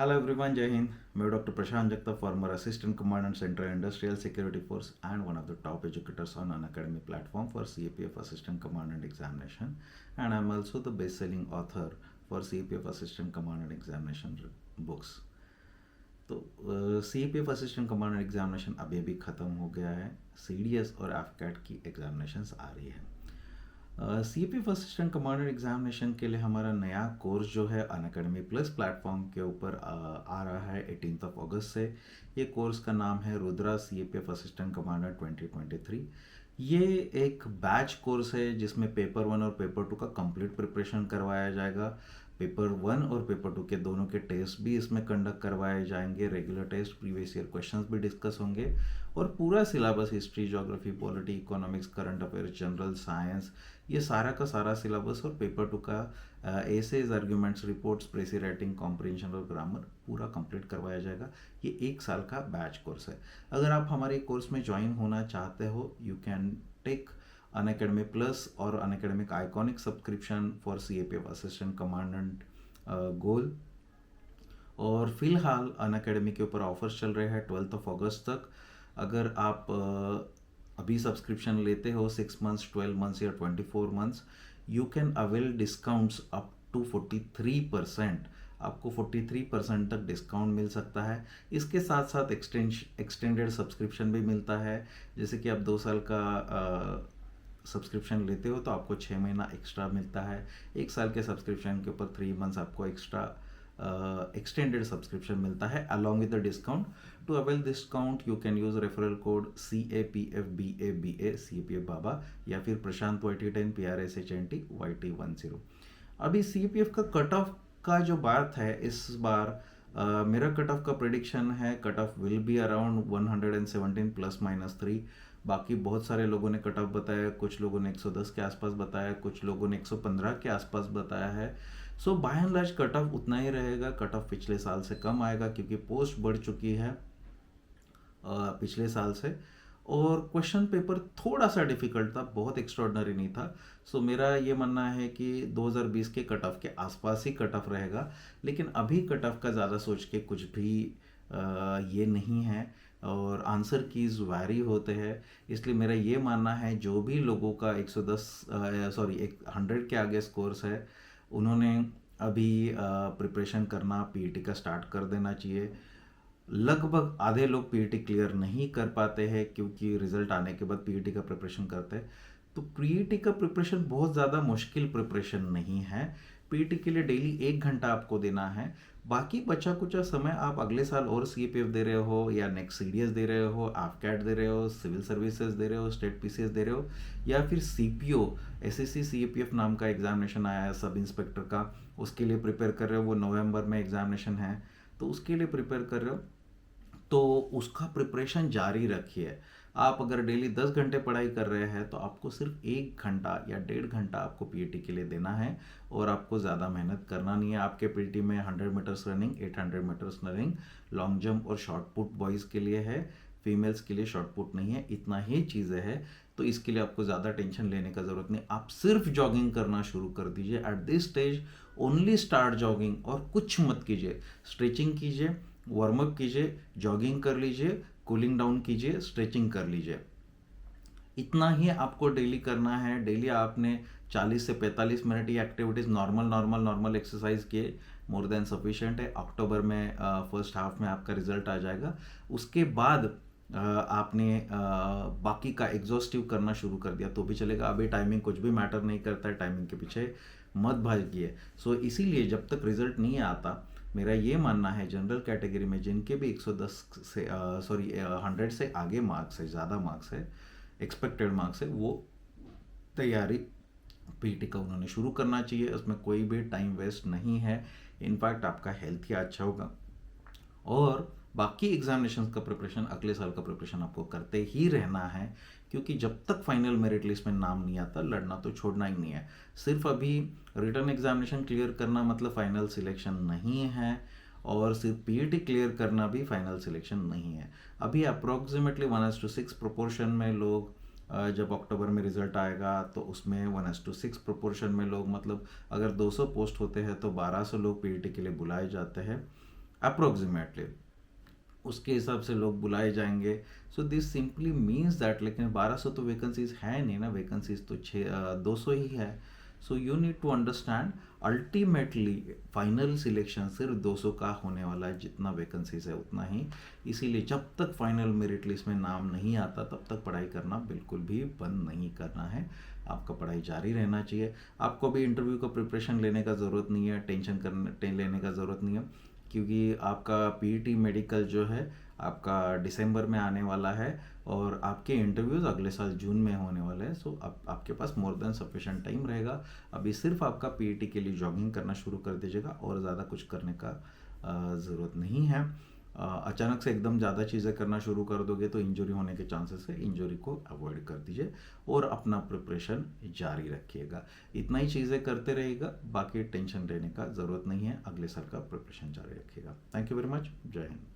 Hello everyone, Jai Hind. मैं doctor Prashant Jagtap, former assistant commandant Central Industrial Security Force and one of the top educators on Unacademy platform for CAPF Assistant Commandant Examination, and I'm also the best-selling author for CAPF Assistant Commandant Examination books. तो C P F assistant commander examination अभी अभी ख़त्म हो गया है। C D S और F CAT की examinations आ रही है। C P F assistant commander examination के लिए हमारा नया कोर्स जो है अनअकैडमी प्लस प्लेटफॉर्म के ऊपर आ रहा है 18 अगस्त से। ये कोर्स का नाम है Rudra C P F assistant commander 2023। ये एक बैच कोर्स है जिसमें पेपर 1 और पेपर 2 का कंप्लीट प्रिपरेशन करवाया जाएगा। पेपर 1 और पेपर 2 के दोनों के टेस्ट भी इसमें कंडक्ट करवाए जाएंगे। Regular test, previous year questions भी डिस्कस होंगे और पूरा syllabus history, geography, polity, economics, current affairs, general science, ये सारा का सारा सिलेबस और पेपर 2 का essays, arguments, reports, precis writing, comprehension और ग्रामर पूरा कंप्लीट करवाया जाएगा। ये 1 साल का बैच कोर्स है। अगर आप हमारे कोर्स में ज्वाइन होना चाहते हो, you can take Unacademy plus और Unacademy iconic subscription for CAPF assistant commandant goal. और फिलहाल अनअकैडमी के ऊपर ऑफर्स चल रहे हैं 12 अगस्त तक। अगर आप अभी सब्सक्रिप्शन लेते हो 6 मंथ्स, 12 मंथ्स या 24 months, you can avail discounts up to 43%। आपको 43% तक डिस्काउंट मिल सकता है। इसके साथ साथ एक्सटेंडेड सब्सक्रिप्शन भी मिलता है। जैसे कि आप 2 साल का सब्सक्रिप्शन लेते हो तो आपको 6 महीना एक्स्ट्रा मिलता है। 1 साल के सब्सक्रिप्शन के ऊपर 3 मंथ्स आपको एक्स्ट्रा एक्सटेंडेड सब्सक्रिप्शन मिलता है along with the discount. To avail discount you can use referral code CAPFBABA CAPF Baba या फिर प्रशांत YT10 PRSHNT YT10। अभी CAPF का कट ऑफ का जो बात है, इस बार मेरा कट ऑफ का प्रेडिक्शन है cut off will be around 117 ±3। बाकी बहुत सारे लोगों ने कट ऑफ बताया, कुछ लोगों ने 110 के आसपास बताया, कुछ लोगों ने 115 के आसपास बताया है। So by and large cut off उतना ही रहेगा। कट ऑफ पिछले साल से कम आएगा क्योंकि पोस्ट बढ़ चुकी है पिछले साल से। और क्वेश्चन पेपर थोड़ा सा डिफिकल्ट था, बहुत एक्स्ट्रॉर्डनरी नहीं था। सो मेरा ये मानना है कि 2020 के कट ऑफ के आसपास ही कट ऑफ रहेगा। लेकिन अभी कट ऑफ का ज़्यादा सोच के कुछ भी ये नहीं है और आंसर कीज वैरी होते हैं। इसलिए मेरा ये मानना है जो भी लोगों का 100 के आगे स्कोर्स है, उन्होंने अभी प्रिपरेशन करना पीईटी का स्टार्ट कर देना चाहिए। लगभग आधे लोग पीईटी क्लियर नहीं कर पाते हैं क्योंकि रिजल्ट आने के बाद पीईटी का प्रिपरेशन करते हैं। तो पीईटी का प्रिपरेशन बहुत ज़्यादा मुश्किल प्रिपरेशन नहीं है। पीईटी के लिए डेली 1 घंटा आपको देना है। बाकी बचा कुचा समय आप अगले साल और CAPF दे रहे हो या नेक्स्ट CDS दे रहे हो, AFCAT दे रहे हो, सिविल सर्विसेज दे रहे हो, स्टेट PCS दे रहे हो, या फिर CPO SSC CAPF नाम का एग्जामिनेशन आया है सब इंस्पेक्टर का, उसके लिए प्रिपेयर कर रहे हो। वो नवंबर में एग्जामिनेशन है तो उसके लिए प्रिपेयर कर रहे हो, तो उसका प्रिपरेशन जारी रखिए। आप अगर डेली 10 घंटे पढ़ाई कर रहे हैं तो आपको सिर्फ 1 घंटा या 1.5 घंटा आपको पीईटी के लिए देना है और आपको ज़्यादा मेहनत करना नहीं है। आपके पीईटी में 100 metres running, 800 metres running, long jump और शॉर्ट पुट बॉयज़ के लिए है, फीमेल्स के लिए शॉर्ट पुट नहीं है। इतना ही चीज़ें हैं, तो इसके लिए आपको ज़्यादा टेंशन लेने का ज़रूरत नहीं। आप सिर्फ जॉगिंग करना शुरू कर दीजिए। At this stage only start jogging और कुछ मत कीजिए। स्ट्रेचिंग कीजिए, वार्म अप कीजिए, जॉगिंग कर लीजिए, कूलिंग डाउन कीजिए, स्ट्रेचिंग कर लीजिए। इतना ही आपको डेली करना है। डेली आपने 40 से 45 मिनट ये एक्टिविटीज़ नॉर्मल एक्सरसाइज किए, मोर देन सफिशिएंट है। अक्टूबर में फर्स्ट हाफ में आपका रिजल्ट आ जाएगा। उसके बाद आपने बाकी का एग्जॉस्टिव करना शुरू कर दिया तो भी चलेगा। अभी टाइमिंग कुछ भी मैटर नहीं करता है, टाइमिंग के पीछे मत भागिए। सो इसीलिए जब तक रिजल्ट नहीं आता, मेरा ये मानना है जनरल कैटेगरी में जिनके भी 110 से 100 से आगे मार्क्स है, ज़्यादा मार्क्स है, एक्सपेक्टेड मार्क्स है, वो तैयारी पीटी का उन्होंने शुरू करना चाहिए। उसमें कोई भी टाइम वेस्ट नहीं है। इनफैक्ट आपका हेल्थ ही अच्छा होगा। और बाकी एग्जामिनेशन का प्रिपरेशन, अगले साल का प्रिपरेशन आपको करते ही रहना है क्योंकि जब तक फाइनल मेरिट लिस्ट में नाम नहीं आता, लड़ना तो छोड़ना ही नहीं है। सिर्फ अभी रिटर्न एग्जामिनेशन क्लियर करना मतलब फाइनल सिलेक्शन नहीं है और सिर्फ पीईटी क्लियर करना भी फाइनल सिलेक्शन नहीं है। अभी अप्रोक्सीमेटली 1:6 प्रोपोर्शन में लोग, जब अक्टूबर में रिजल्ट आएगा तो उसमें 1:6 प्रोपोर्शन में लोग, मतलब अगर 200 पोस्ट होते हैं तो 1200 लोग पीईटी के लिए बुलाए जाते हैं। अप्रोक्सीमेटली उसके हिसाब से लोग बुलाए जाएंगे. So this simply means that, लेकिन 1200 तो वैकेंसीज है नहीं ना, वैकेंसीज तो 200 ही है. So you need to understand, ultimately final selection सिर्फ 200 का होने वाला है, जितना वैकेंसीज है उतना ही. इसीलिए जब तक फाइनल मेरिट लिस्ट में नाम नहीं आता तब तक पढ़ाई करना बिल्कुल भी बंद नहीं करना है. आपका पढ़ाई जारी रहना चाहिए. आपको भी इंटरव्यू का प्रिपरेशन लेने का ज़रूरत नहीं है, टेंशन लेने का ज़रूरत नहीं है, क्योंकि आपका पीईटी मेडिकल जो है आपका दिसंबर में आने वाला है और आपके इंटरव्यूज़ अगले साल जून में होने वाले हैं. सो आपके पास मोर देन सफिशेंट टाइम रहेगा. अभी सिर्फ आपका पीईटी के लिए जॉगिंग करना शुरू कर दीजिएगा और ज़्यादा कुछ करने का ज़रूरत नहीं है. अचानक से एकदम ज़्यादा चीज़ें करना शुरू कर दोगे तो इंजरी होने के चांसेस है. इंजरी को अवॉइड कर दीजिए और अपना प्रिपरेशन जारी रखिएगा. इतना ही चीज़ें करते रहेगा, बाकी टेंशन लेने का ज़रूरत नहीं है. अगले साल का प्रिपरेशन जारी रखिएगा. Thank you very much. जय हिंद.